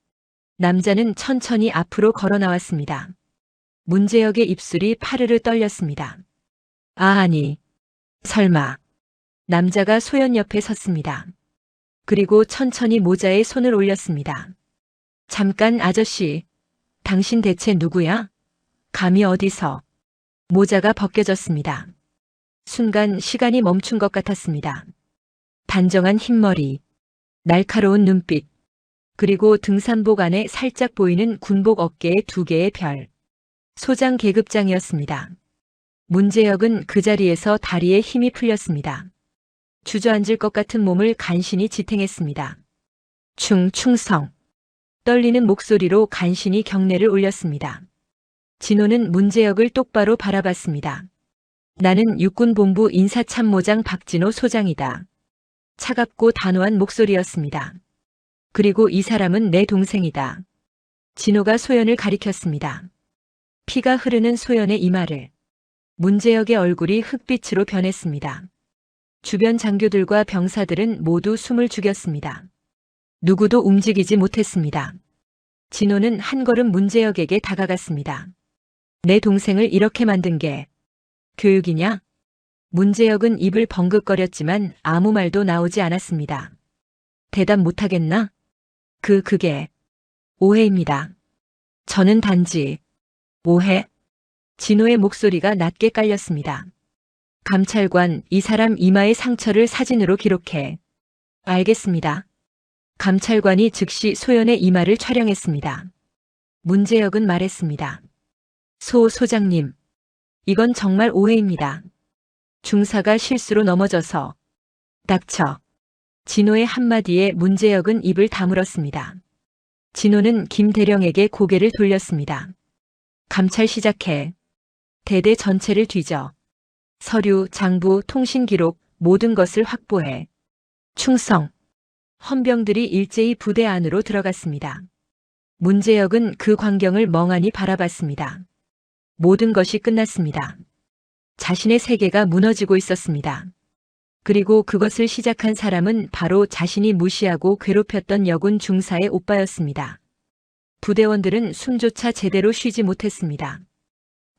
남자는 천천히 앞으로 걸어 나왔습니다. 문재혁의 입술이 파르르 떨렸습니다. 아니, 설마. 남자가 소연 옆에 섰습니다. 그리고 천천히 모자에 손을 올렸습니다. 잠깐 아저씨, 당신 대체 누구야? 감히 어디서? 모자가 벗겨졌습니다. 순간 시간이 멈춘 것 같았습니다. 단정한 흰머리, 날카로운 눈빛, 그리고 등산복 안에 살짝 보이는 군복 어깨에 2개의 별. 소장 계급장이었습니다. 문재혁은 그 자리에서 다리에 힘이 풀렸습니다. 주저앉을 것 같은 몸을 간신히 지탱했습니다. 충성. 떨리는 목소리로 간신히 경례를 올렸습니다. 진호는 문재혁을 똑바로 바라봤습니다. 나는 육군본부 인사참모장 박진호 소장이다. 차갑고 단호한 목소리였습니다. 그리고 이 사람은 내 동생이다. 진호가 소연을 가리켰습니다. 피가 흐르는 소연의 이마를. 문재혁의 얼굴이 흑빛으로 변했습니다. 주변 장교들과 병사들은 모두 숨을 죽였습니다. 누구도 움직이지 못했습니다. 진호는 한 걸음 문재혁에게 다가갔습니다. 내 동생을 이렇게 만든 게 교육이냐? 문재혁은 입을 벙긋거렸지만 아무 말도 나오지 않았습니다. 대답 못하겠나? 그게 오해입니다. 저는 단지 오해? 진호의 목소리가 낮게 깔렸습니다. 감찰관, 이 사람 이마의 상처를 사진으로 기록해. 알겠습니다. 감찰관이 즉시 소연의 이마를 촬영했습니다. 문재혁은 말했습니다. 소장님, 이건 정말 오해입니다. 중사가 실수로 넘어져서. 닥쳐. 진호의 한마디에 문재혁은 입을 다물었습니다. 진호는 김대령에게 고개를 돌렸습니다. 감찰 시작해. 대대 전체를 뒤져. 서류, 장부, 통신 기록, 모든 것을 확보해. 충성. 헌병들이 일제히 부대 안으로 들어갔습니다. 문재혁은 그 광경을 멍하니 바라봤습니다. 모든 것이 끝났습니다. 자신의 세계가 무너지고 있었습니다. 그리고 그것을 시작한 사람은 바로 자신이 무시하고 괴롭혔던 여군 중사의 오빠였습니다. 부대원들은 숨조차 제대로 쉬지 못했습니다.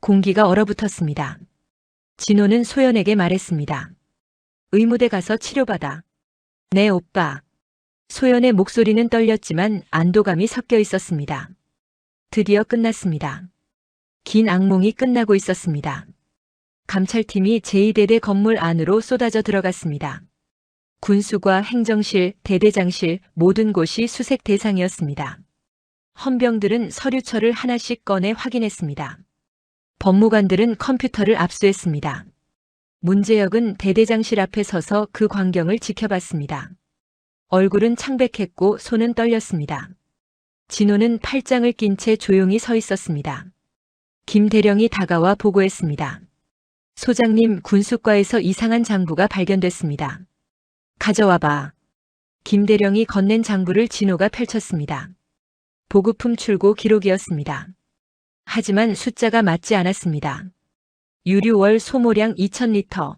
공기가 얼어붙었습니다. 진호는 소연에게 말했습니다. 의무대 가서 치료받아. 네, 오빠. 소연의 목소리는 떨렸지만 안도감이 섞여 있었습니다. 드디어 끝났습니다. 긴 악몽이 끝나고 있었습니다. 감찰팀이 제2대대 건물 안으로 쏟아져 들어갔습니다. 군수과 행정실, 대대장실 모든 곳이 수색 대상이었습니다. 헌병들은 서류처를 하나씩 꺼내 확인했습니다. 법무관들은 컴퓨터를 압수했습니다. 문재혁은 대대장실 앞에 서서 그 광경을 지켜봤습니다. 얼굴은 창백했고 손은 떨렸습니다. 진호는 팔짱을 낀 채 조용히 서 있었습니다. 김대령이 다가와 보고했습니다. 소장님, 군수과에서 이상한 장부가 발견됐습니다. 가져와봐. 김대령이 건넨 장부를 진호가 펼쳤습니다. 보급품 출고 기록이었습니다. 하지만 숫자가 맞지 않았습니다. 유류월 소모량 2000리터.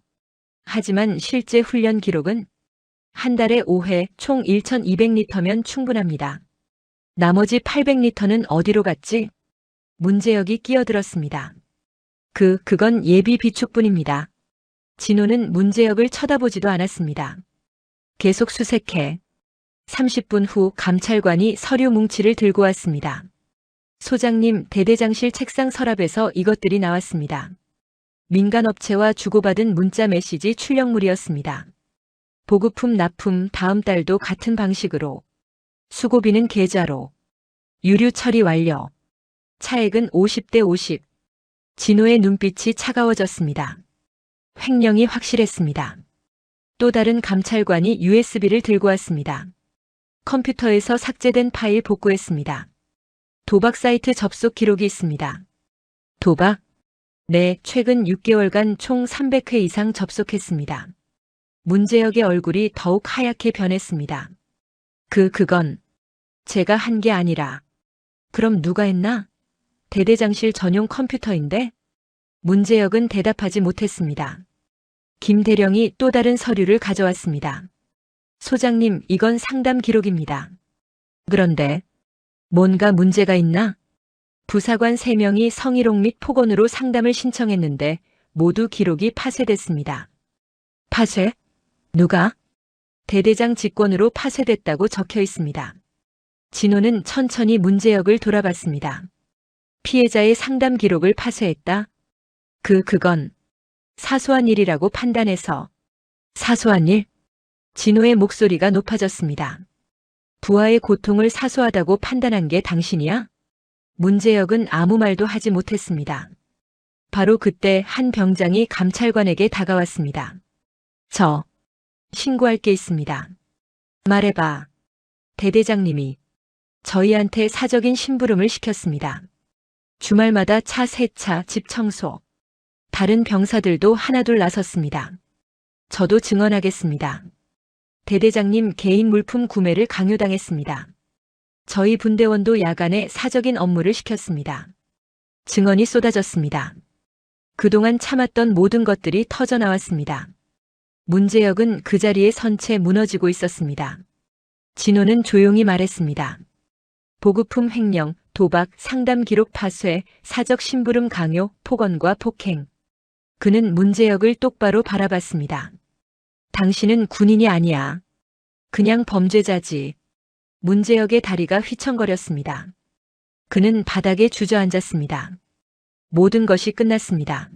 하지만 실제 훈련 기록은 한 달에 5회 총 1200리터면 충분합니다. 나머지 800리터는 어디로 갔지? 문재혁이 끼어들었습니다. 그건 예비 비축분입니다. 진호는 문재혁을 쳐다보지도 않았습니다. 계속 수색해. 30분 후 감찰관이 서류 뭉치를 들고 왔습니다. 소장님, 대대장실 책상 서랍에서 이것들이 나왔습니다. 민간업체와 주고받은 문자 메시지 출력물이었습니다. 보급품 납품 다음 달도 같은 방식으로. 수고비는 계좌로. 유류 처리 완료. 차액은 50대 50. 진호의 눈빛이 차가워졌습니다. 횡령이 확실했습니다. 또 다른 감찰관이 USB를 들고 왔습니다. 컴퓨터에서 삭제된 파일 복구했습니다. 도박 사이트 접속 기록이 있습니다. 도박? 네, 최근 6개월간 총 300회 이상 접속했습니다. 문제역의 얼굴이 더욱 하얗게 변했습니다. 그건 제가 한 게 아니라. 그럼 누가 했나? 대대장실 전용 컴퓨터인데? 문제역은 대답하지 못했습니다. 김대령이 또 다른 서류를 가져왔습니다. 소장님, 이건 상담 기록입니다. 그런데 뭔가 문제가 있나? 부사관 3명이 성희롱 및 폭언으로 상담을 신청했는데 모두 기록이 파쇄됐습니다. 파쇄? 누가? 대대장 직권으로 파쇄됐다고 적혀 있습니다. 진호는 천천히 문제역을 돌아봤습니다. 피해자의 상담 기록을 파쇄했다? 그건 사소한 일이라고 판단해서. 사소한 일? 진호의 목소리가 높아졌습니다. 부하의 고통을 사소하다고 판단한 게 당신이야? 문제역은 아무 말도 하지 못했습니다. 바로 그때 한 병장이 감찰관에게 다가왔습니다. 저 신고할 게 있습니다. 말해봐. 대대장님이 저희한테 사적인 심부름을 시켰습니다. 주말마다 차 세차, 집 청소. 다른 병사들도 하나둘 나섰습니다. 저도 증언하겠습니다. 대대장님 개인 물품 구매를 강요당했습니다. 저희 분대원도 야간에 사적인 업무를 시켰습니다. 증언이 쏟아졌습니다. 그동안 참았던 모든 것들이 터져나왔습니다. 문제역은 그 자리에 선 채 무너지고 있었습니다. 진호는 조용히 말했습니다. 보급품 횡령, 도박, 상담 기록 파쇄, 사적 심부름 강요, 폭언과 폭행. 그는 문제역을 똑바로 바라봤습니다. 당신은 군인이 아니야. 그냥 범죄자지. 문제역의 다리가 휘청거렸습니다. 그는 바닥에 주저앉았습니다. 모든 것이 끝났습니다.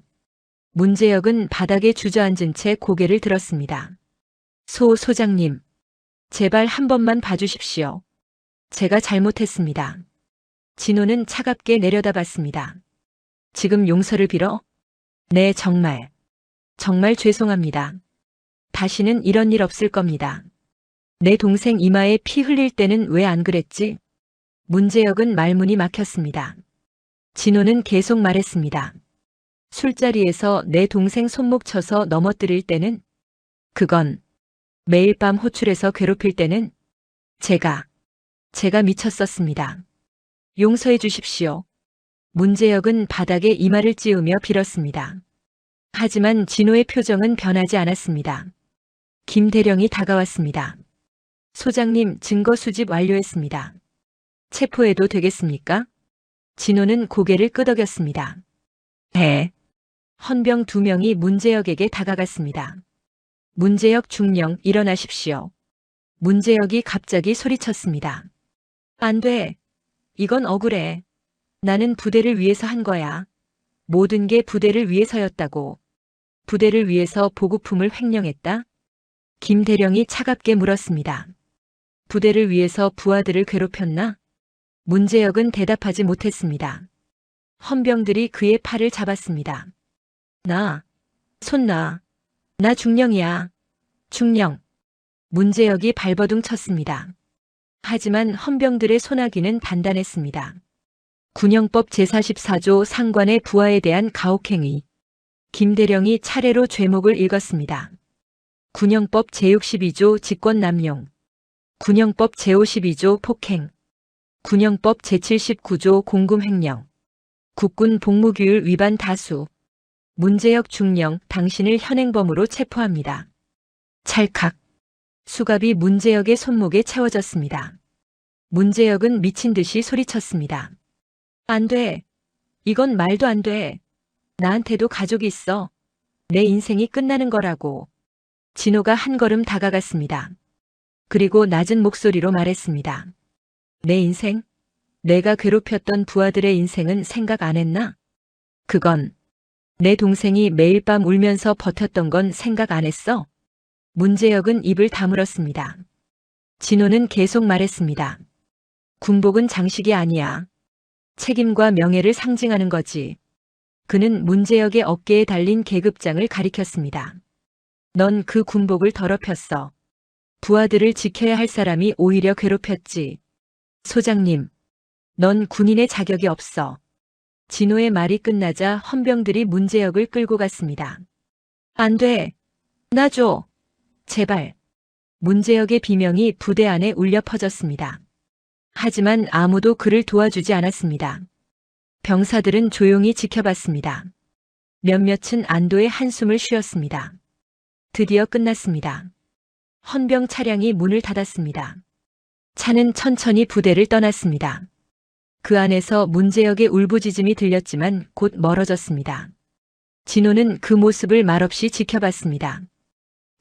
문제역은 바닥에 주저앉은 채 고개를 들었습니다. 소장님, 제발 한 번만 봐주십시오. 제가 잘못했습니다. 진호는 차갑게 내려다봤습니다. 지금 용서를 빌어? 네, 정말 죄송합니다. 다시는 이런 일 없을 겁니다. 내 동생 이마에 피 흘릴 때는 왜 안 그랬지? 문제역은 말문이 막혔습니다. 진호는 계속 말했습니다. 술자리에서 내 동생 손목 쳐서 넘어뜨릴 때는? 그건 매일 밤 호출해서 괴롭힐 때는? 제가 미쳤었습니다. 용서해 주십시오. 문제역은 바닥에 이마를 찌우며 빌었습니다. 하지만 진호의 표정은 변하지 않았습니다. 김대령이 다가왔습니다. 소장님, 증거 수집 완료했습니다. 체포해도 되겠습니까? 진호는 고개를 끄덕였습니다. 헌병 2명이 문제역에게 다가갔습니다. 문제역 중령, 일어나십시오. 문제역이 갑자기 소리쳤습니다. 안 돼. 이건 억울해. 나는 부대를 위해서 한 거야. 모든 게 부대를 위해서였다고. 부대를 위해서 보급품을 횡령했다? 김대령이 차갑게 물었습니다. 부대를 위해서 부하들을 괴롭혔나? 문제역은 대답하지 못했습니다. 헌병들이 그의 팔을 잡았습니다. 손 놔. 나 중령이야. 중령. 문제역이 발버둥 쳤습니다. 하지만 헌병들의 손아귀는 단단했습니다. 군형법 제44조 상관의 부하에 대한 가혹행위. 김대령이 차례로 죄목을 읽었습니다. 군형법 제62조 직권남용. 군형법 제52조 폭행. 군형법 제79조 공금횡령. 국군 복무규율 위반 다수. 문제역 중령, 당신을 현행범으로 체포합니다. 찰칵. 수갑이 문제역의 손목에 채워졌습니다. 문제역은 미친 듯이 소리쳤습니다. 안 돼. 이건 말도 안 돼. 나한테도 가족이 있어. 내 인생이 끝나는 거라고. 진호가 한 걸음 다가갔습니다. 그리고 낮은 목소리로 말했습니다. 내 인생? 내가 괴롭혔던 부하들의 인생은 생각 안 했나? 그건 내 동생이 매일 밤 울면서 버텼던 건 생각 안 했어? 문재혁은 입을 다물었습니다. 진호는 계속 말했습니다. 군복은 장식이 아니야. 책임과 명예를 상징하는 거지. 그는 문재혁의 어깨에 달린 계급장을 가리켰습니다. 넌 그 군복을 더럽혔어. 부하들을 지켜야 할 사람이 오히려 괴롭혔지. 소장님, 넌 군인의 자격이 없어. 진호의 말이 끝나자 헌병들이 문재혁을 끌고 갔습니다. 안 돼. 나 줘. 제발. 문재혁의 비명이 부대 안에 울려 퍼졌습니다. 하지만 아무도 그를 도와주지 않았습니다. 병사들은 조용히 지켜봤습니다. 몇몇은 안도의 한숨을 쉬었습니다. 드디어 끝났습니다. 헌병 차량이 문을 닫았습니다. 차는 천천히 부대를 떠났습니다. 그 안에서 문재혁의 울부짖음이 들렸지만 곧 멀어졌습니다. 진호는 그 모습을 말없이 지켜봤습니다.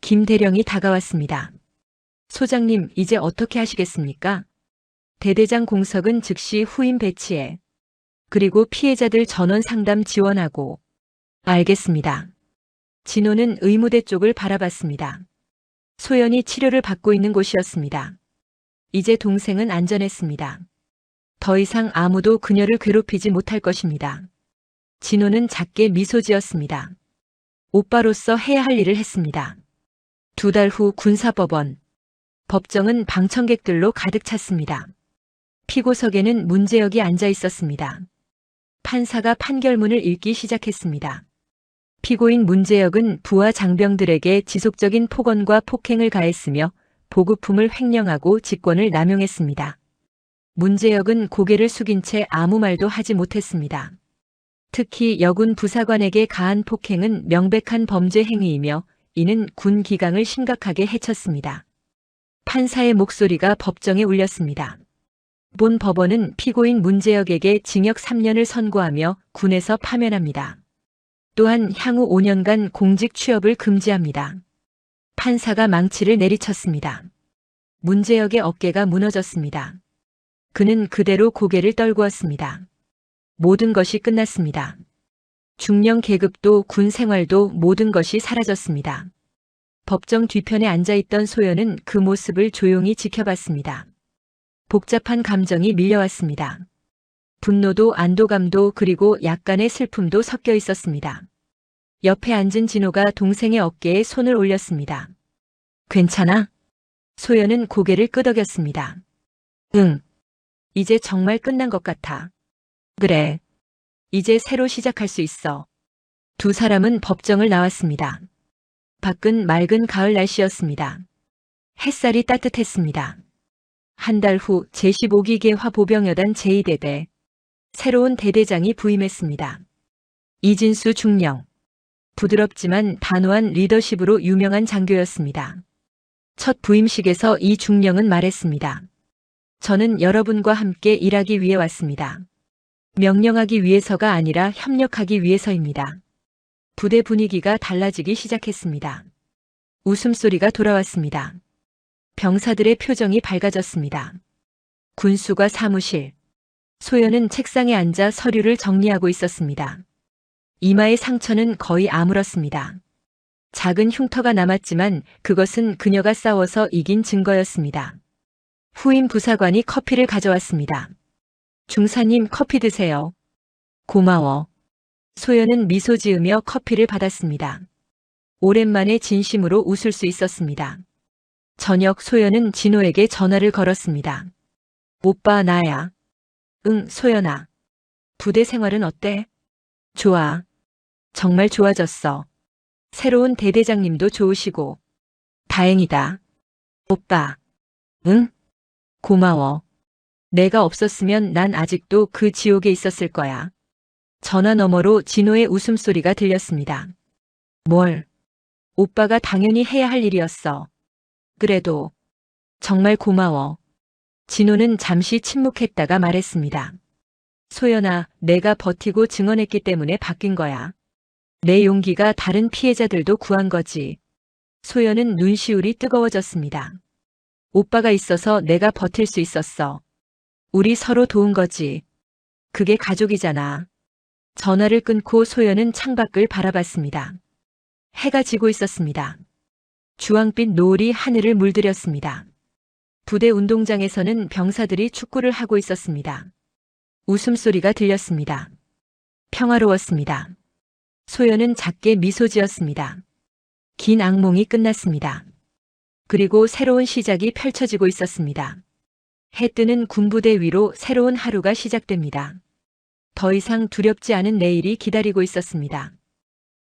김대령이 다가왔습니다. 소장님, 이제 어떻게 하시겠습니까? 대대장 공석은 즉시 후임 배치해. 그리고 피해자들 전원 상담 지원하고. 알겠습니다. 진호는 의무대 쪽을 바라봤습니다. 소연이 치료를 받고 있는 곳이었습니다. 이제 동생은 안전했습니다. 더 이상 아무도 그녀를 괴롭히지 못할 것입니다. 진호는 작게 미소 지었습니다. 오빠로서 해야 할 일을 했습니다. 2달 후 군사법원. 법정은 방청객들로 가득 찼습니다. 피고석에는 문재혁이 앉아 있었습니다. 판사가 판결문을 읽기 시작했습니다. 피고인 문재혁은 부하 장병들에게 지속적인 폭언과 폭행을 가했으며 보급품을 횡령하고 직권을 남용했습니다. 문재혁은 고개를 숙인 채 아무 말도 하지 못했습니다. 특히 여군 부사관에게 가한 폭행은 명백한 범죄 행위이며 이는 군 기강을 심각하게 해쳤습니다. 판사의 목소리가 법정에 울렸습니다. 본 법원은 피고인 문재혁에게 징역 3년을 선고하며 군에서 파면합니다. 또한 향후 5년간 공직 취업을 금지합니다. 판사가 망치를 내리쳤습니다. 문재혁의 어깨가 무너졌습니다. 그는 그대로 고개를 떨구었습니다. 모든 것이 끝났습니다. 중령 계급도 군 생활도 모든 것이 사라졌습니다. 법정 뒤편에 앉아있던 소연은 그 모습을 조용히 지켜봤습니다. 복잡한 감정이 밀려왔습니다. 분노도 안도감도 그리고 약간의 슬픔도 섞여 있었습니다. 옆에 앉은 진호가 동생의 어깨에 손을 올렸습니다. 괜찮아? 소연은 고개를 끄덕였습니다. 응. 이제 정말 끝난 것 같아. 그래. 이제 새로 시작할 수 있어. 두 사람은 법정을 나왔습니다. 밖은 맑은 가을 날씨였습니다. 햇살이 따뜻했습니다. 한 달 후 제15기 개화 보병여단 제2대대. 새로운 대대장이 부임했습니다. 이진수 중령. 부드럽지만 단호한 리더십으로 유명한 장교였습니다. 첫 부임식에서 이 중령은 말했습니다. 저는 여러분과 함께 일하기 위해 왔습니다. 명령하기 위해서가 아니라 협력하기 위해서입니다. 부대 분위기가 달라지기 시작했습니다. 웃음소리가 돌아왔습니다. 병사들의 표정이 밝아졌습니다. 군수가 사무실. 소연은 책상에 앉아 서류를 정리하고 있었습니다. 이마의 상처는 거의 아물었습니다. 작은 흉터가 남았지만 그것은 그녀가 싸워서 이긴 증거였습니다. 후임 부사관이 커피를 가져왔습니다. 중사님, 커피 드세요. 고마워. 소연은 미소 지으며 커피를 받았습니다. 오랜만에 진심으로 웃을 수 있었습니다. 저녁 소연은 진호에게 전화를 걸었습니다. 오빠, 나야. 응, 소연아. 부대 생활은 어때? 좋아. 정말 좋아졌어. 새로운 대대장님도 좋으시고. 다행이다. 오빠. 응? 고마워. 내가 없었으면 난 아직도 그 지옥에 있었을 거야. 전화 너머로 진호의 웃음소리가 들렸습니다. 뭘? 오빠가 당연히 해야 할 일이었어. 그래도 정말 고마워. 진호는 잠시 침묵했다가 말했습니다. 소연아, 내가 버티고 증언했기 때문에 바뀐 거야. 내 용기가 다른 피해자들도 구한 거지. 소연은 눈시울이 뜨거워졌습니다. 오빠가 있어서 내가 버틸 수 있었어. 우리 서로 도운 거지. 그게 가족이잖아. 전화를 끊고 소연은 창밖을 바라봤습니다. 해가 지고 있었습니다. 주황빛 노을이 하늘을 물들였습니다. 부대 운동장에서는 병사들이 축구를 하고 있었습니다. 웃음소리가 들렸습니다. 평화로웠습니다. 소연은 작게 미소 지었습니다. 긴 악몽이 끝났습니다. 그리고 새로운 시작이 펼쳐지고 있었습니다. 해 뜨는 군부대 위로 새로운 하루가 시작됩니다. 더 이상 두렵지 않은 내일이 기다리고 있었습니다.